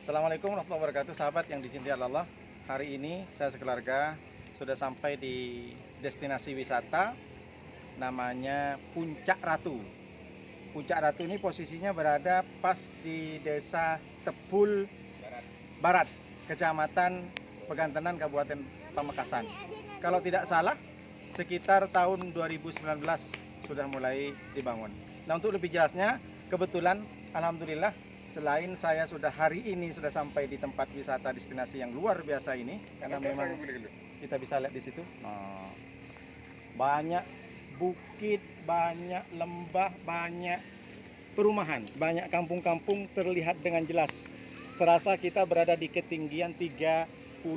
Assalamualaikum warahmatullahi wabarakatuh, sahabat yang dicintai Allah. Hari ini saya sekeluarga sudah sampai di destinasi wisata namanya Puncak Ratu. Puncak Ratu ini posisinya berada pas di Desa Tebul Barat, Kecamatan Pegantenan, Kabupaten Pamekasan. Kalau tidak salah, sekitar tahun 2019 sudah mulai dibangun. Nah, untuk lebih jelasnya, kebetulan alhamdulillah selain saya sudah hari ini sudah sampai di tempat wisata destinasi yang luar biasa ini, karena memang kita bisa lihat di situ, banyak bukit, banyak lembah, banyak perumahan, banyak kampung-kampung terlihat dengan jelas. Serasa kita berada di ketinggian 30.000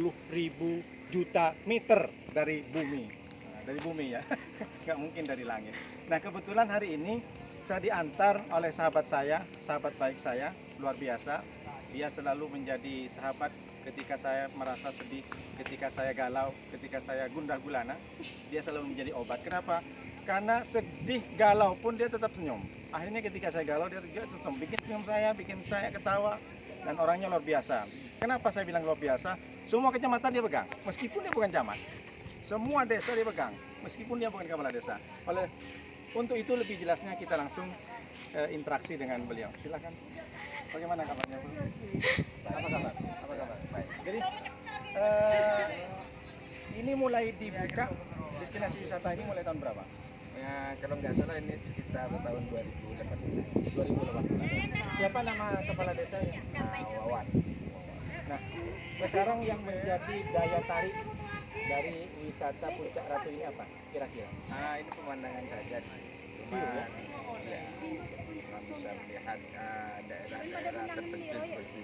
juta meter dari bumi. Dari bumi ya, nggak mungkin dari langit. Nah, kebetulan hari ini saya diantar oleh sahabat saya, sahabat baik saya, luar biasa. Dia selalu menjadi sahabat ketika saya merasa sedih, ketika saya galau, ketika saya gundah gulana. Dia selalu menjadi obat. Kenapa? Karena sedih, galau pun dia tetap senyum. Akhirnya ketika saya galau, dia juga senyum. Bikin senyum saya, bikin saya ketawa. Dan orangnya luar biasa. Kenapa saya bilang luar biasa? Semua kecamatan dia pegang, meskipun dia bukan camat. Semua desa dia pegang, meskipun dia bukan kepala desa. Untuk itu lebih jelasnya kita langsung interaksi dengan beliau. Silakan. Bagaimana kabarnya, Bu? Apa kabar? Apa kabar? Baik. Jadi ini mulai dibuka destinasi wisata ini mulai tahun berapa? Ya, kalau nggak salah ini sekitar tahun 2018. 2018. Siapa nama kepala desa ya? Wawan. Nah, sekarang yang menjadi daya tarik dari wisata Puncak Ratu ini apa kira-kira? Ini pemandangan saja. Cuma ya? Ya, cuma bisa melihat daerah-daerah terpencil seperti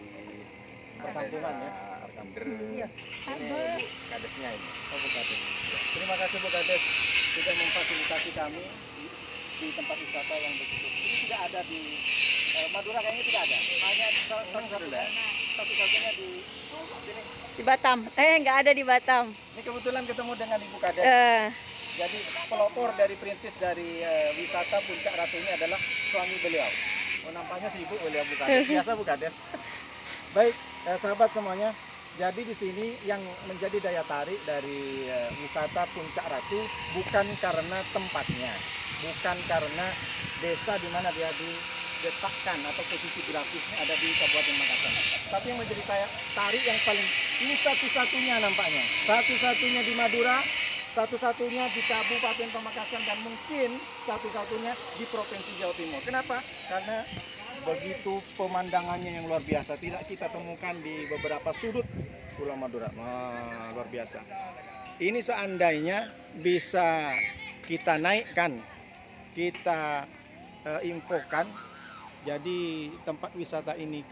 Perkampungan ya? Perkampungan. Iya. Ini Bu Kadesnya ini. Oh, Bu Kades. Terima kasih Bu Kades sudah memfasilitasi kami di tempat wisata yang begitu. Ini tidak ada di Madura, kayaknya tidak ada. Hanya satu-satunya di sini. Di Batam. Nggak ada di Batam. Ini kebetulan ketemu dengan Ibu Kades. Jadi pelopor dari perintis dari wisata Puncak Ratu ini adalah suami beliau. Oh, nampaknya sibuk beliau Bu Kades. Biasa Bu Kades. Baik, sahabat semuanya. Jadi di sini yang menjadi daya tarik dari wisata Puncak Ratu bukan karena tempatnya, bukan karena desa di mana dia diletakkan atau posisi geografisnya ada di Kabupaten Makassar. Tapi yang menjadi tarik yang paling ini satu-satunya nampaknya, satu-satunya di Madura, satu-satunya di Kabupaten Pamekasan, dan mungkin satu-satunya di Provinsi Jawa Timur. Kenapa? Karena begitu pemandangannya yang luar biasa, tidak kita temukan di beberapa sudut Pulau Madura. Luar biasa. Ini seandainya bisa kita naikkan, kita infokan, jadi tempat wisata ini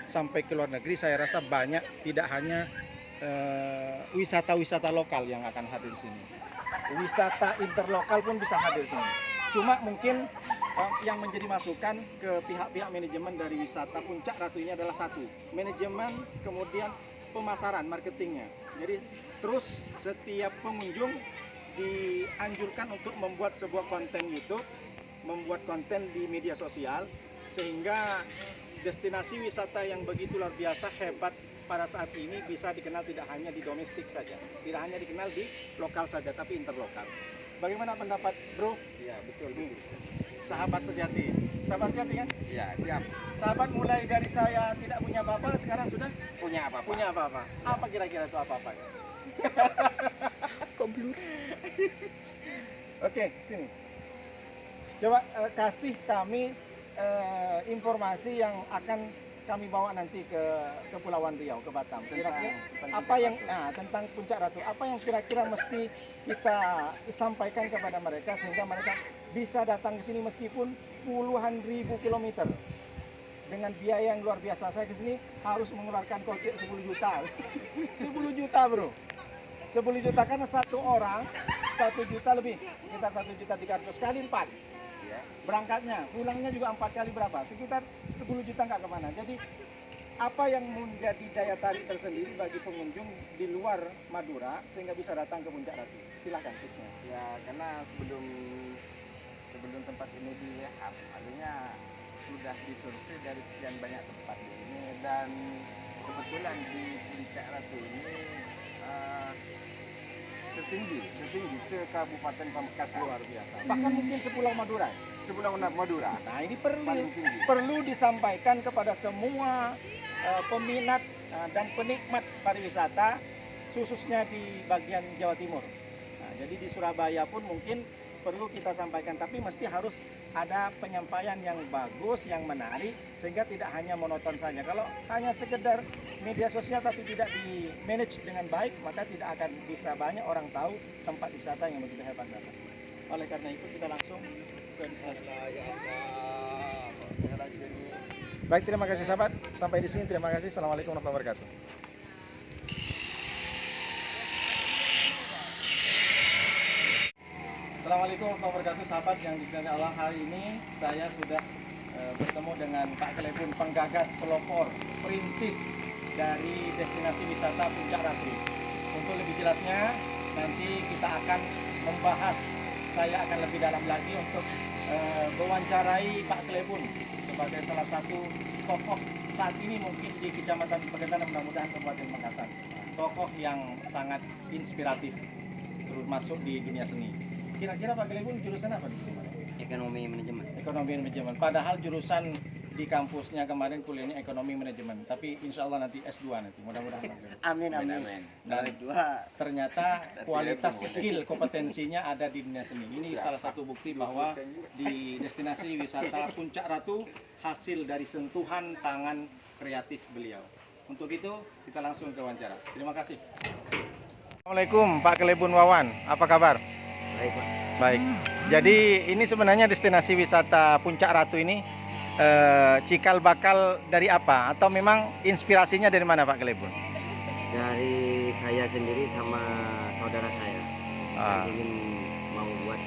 sampai ke luar negeri, saya rasa banyak, tidak hanya wisata-wisata lokal yang akan hadir di sini. Wisata interlokal pun bisa hadir di sini. Cuma mungkin yang menjadi masukan ke pihak-pihak manajemen dari wisata Puncak Ratu ini adalah satu, manajemen, kemudian pemasaran, marketingnya. Jadi terus setiap pengunjung dianjurkan untuk membuat sebuah konten YouTube, membuat konten di media sosial, sehingga destinasi wisata yang begitu luar biasa hebat pada saat ini bisa dikenal tidak hanya di domestik saja, tidak hanya dikenal di lokal saja, tapi interlokal. Bagaimana pendapat Bro? Iya, betul. Sahabat sejati. Sahabat sejati kan? Iya, siap. Sahabat mulai dari saya tidak punya apa-apa, sekarang sudah Punya apa-apa? punya apa-apa. Apa kira-kira itu apa-apa? Kok blur? Oke, sini. Coba kasih kami informasi yang akan kami bawa nanti ke Kepulauan Riau, ke Batam. Kira-kira apa yang tentang Puncak Ratu, apa yang kira-kira mesti kita sampaikan kepada mereka sehingga mereka bisa datang ke sini meskipun puluhan ribu kilometer dengan biaya yang luar biasa. Saya ke sini harus mengeluarkan kocek 10 juta. 10 juta, Bro. 10 juta karena satu orang 1 juta lebih, sekitar 1.300.000 kali 4. Berangkatnya, pulangnya juga 4 kali berapa? Sekitar 10 juta nggak kemana. Jadi apa yang menjadi daya tarik tersendiri bagi pengunjung di luar Madura sehingga bisa datang ke Puncak Ratu? Silahkan tipsnya. Ya, karena sebelum tempat ini dilihat, artinya sudah disurvei dari sekian banyak tempat di sini, dan kebetulan di Puncak Ratu ini setinggi se-Kabupaten Pamekasan. Luar biasa. Bahkan mungkin sepulau Madura. Sebelah Madura. Nah, ini perlu Paling tinggi. disampaikan kepada semua peminat dan penikmat pariwisata, khususnya di bagian Jawa Timur. Nah, jadi di Surabaya pun mungkin perlu kita sampaikan, tapi mesti harus ada penyampaian yang bagus, yang menarik, sehingga tidak hanya monoton saja. Kalau hanya sekedar media sosial tapi tidak di manage dengan baik, maka tidak akan bisa banyak orang tahu tempat wisata yang begitu hebat. Oleh karena itu kita langsung ke destinasi. Baik, terima kasih sahabat. Sampai di sini, terima kasih. Assalamualaikum warahmatullahi wabarakatuh. Assalamualaikum warahmatullahi wabarakatuh, sahabat yang dimuliakan Allah. Hari ini saya sudah bertemu dengan Pak Kelebun, penggagas, pelopor, perintis dari destinasi wisata Puncak Ratu. Untuk lebih jelasnya, nanti kita akan membahas. Saya akan lebih dalam lagi untuk mewawancarai Pak Kelebun sebagai salah satu tokoh saat ini mungkin di Kecamatan Pegatan, mudah-mudahan Kabupaten Pamekasan. Tokoh yang sangat inspiratif, termasuk di dunia seni. Kira-kira Pak Kelebun jurusan apa di sini? Ekonomi manajemen. Ekonomi manajemen. Padahal jurusan di kampusnya kemarin kuliahnya ekonomi manajemen. Tapi insya Allah nanti S2 nanti. Mudah-mudahan Pak Kelebun. Amin. Dan S2 ternyata kualitas skill kompetensinya ada di dunia seni. Ini salah satu bukti bahwa di destinasi wisata Puncak Ratu hasil dari sentuhan tangan kreatif beliau. Untuk itu kita langsung ke wawancara. Terima kasih. Assalamualaikum Pak Kelebun Wawan. Apa kabar? baik Pak. Baik. Jadi ini sebenarnya destinasi wisata Puncak Ratu ini cikal bakal dari apa? Atau memang inspirasinya dari mana Pak Kelebun? Dari saya sendiri sama saudara saya Ah. yang ingin mau buat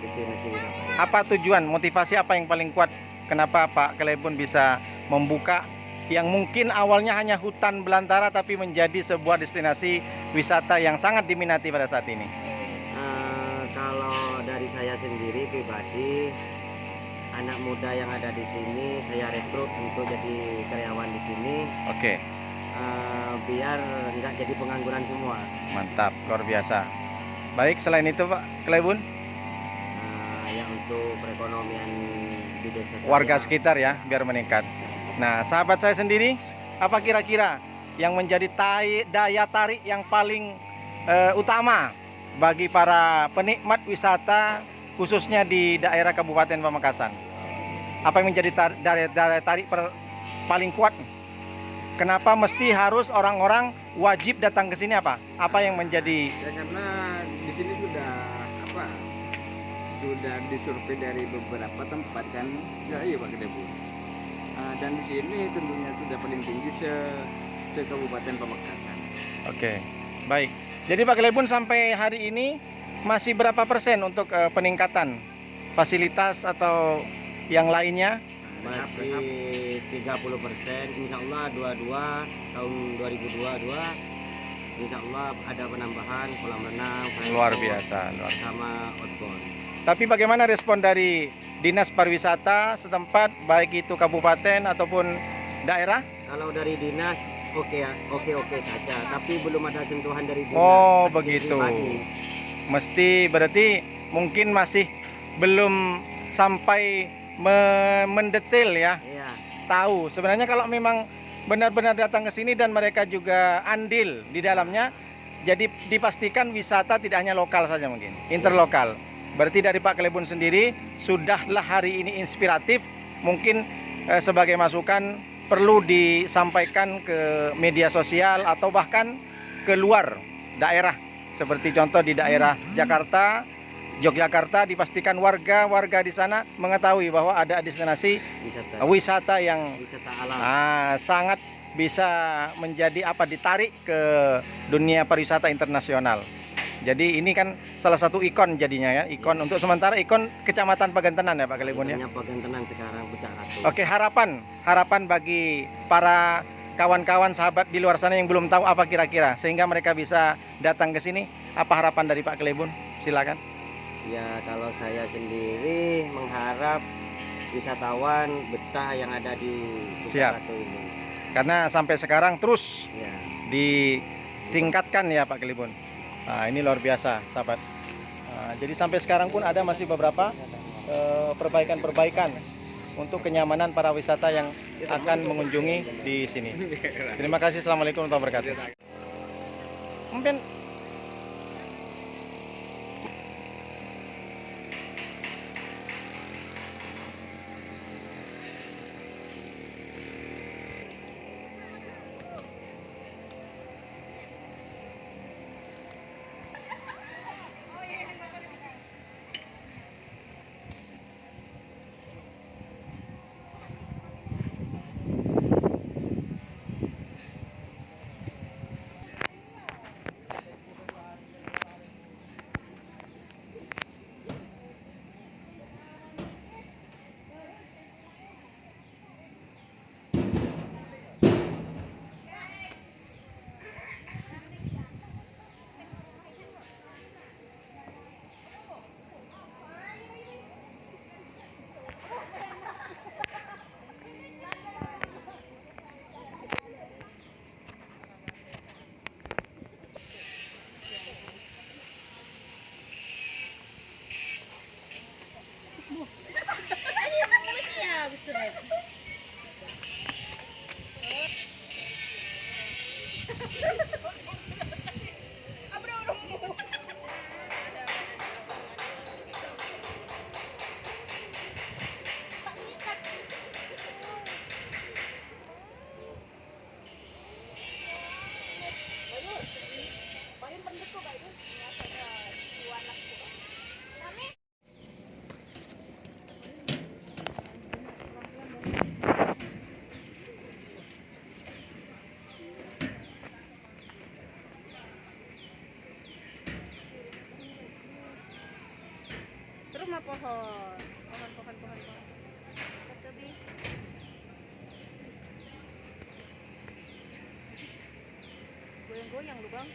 destinasi wisata. Apa tujuan, motivasi apa yang paling kuat? Kenapa Pak Kelebun bisa membuka yang mungkin awalnya hanya hutan belantara tapi menjadi sebuah destinasi wisata yang sangat diminati pada saat ini? Kalau dari saya sendiri pribadi, anak muda yang ada di sini saya rekrut untuk jadi karyawan di sini, Oke, biar nggak jadi pengangguran semua. mantap, luar biasa. Baik, selain itu Pak Kelebun, Ya untuk perekonomian di desa warga saya, sekitar ya, biar meningkat. Nah, sahabat saya sendiri, apa kira-kira yang menjadi daya tarik yang paling utama bagi para penikmat wisata khususnya di daerah Kabupaten Pamekasan? Apa yang menjadi daya tarik paling kuat? Kenapa mesti harus orang-orang wajib datang ke sini apa? Apa yang menjadi Ya karena di sini sudah disurvei dari beberapa tempat kan, ya iya Pak Kelebun. Dan di sini tentunya sudah paling tinggi se-Kabupaten Pamekasan. Oke, baik. Jadi Pak Kelebun sampai hari ini masih berapa persen untuk peningkatan fasilitas atau yang lainnya? masih 30%, insya Allah 22 tahun 2022 insya Allah ada penambahan kolam renang, Luar flyboard, biasa, luar. sama outbound. Tapi bagaimana respon dari Dinas Pariwisata setempat, baik itu kabupaten ataupun daerah? Kalau dari dinas oke saja, tapi belum ada sentuhan dari dinas. Oh, masih begitu. pribadi. Mesti berarti mungkin masih belum sampai mendetail ya, Iya, tahu. Sebenarnya kalau memang benar-benar datang ke sini dan mereka juga andil di dalamnya, jadi dipastikan wisata tidak hanya lokal saja mungkin, interlokal. Berarti dari Pak Kelebun sendiri sudahlah hari ini inspiratif, mungkin sebagai masukan perlu disampaikan ke media sosial atau bahkan ke luar daerah. Seperti contoh di daerah Jakarta, Yogyakarta, dipastikan warga-warga di sana mengetahui bahwa ada destinasi wisata yang wisata alam. sangat bisa menjadi ditarik ke dunia pariwisata internasional. Jadi ini kan salah satu ikon jadinya ya, ikon untuk sementara ikon Kecamatan Pagentenan ya Pak Kelebun ya. Ikonnya Pagentenan sekarang Puncak Ratu. Oke, harapan bagi para kawan-kawan sahabat di luar sana yang belum tahu apa kira-kira sehingga mereka bisa datang ke sini. Apa harapan dari Pak Kelebun? Silakan. Ya kalau saya sendiri mengharap wisatawan betah yang ada di Siap. Bukit Batu ini. Karena sampai sekarang terus Ya. ditingkatkan ya Pak Kelibun. Nah, ini luar biasa sahabat. Nah, jadi sampai sekarang pun ada masih beberapa perbaikan-perbaikan untuk kenyamanan para wisata yang akan mengunjungi di sini. Terima kasih. Assalamualaikum warahmatullahi wabarakatuh. Mungkin Rumah pohon. Pohon. Tapi goyang-goyang lu bang.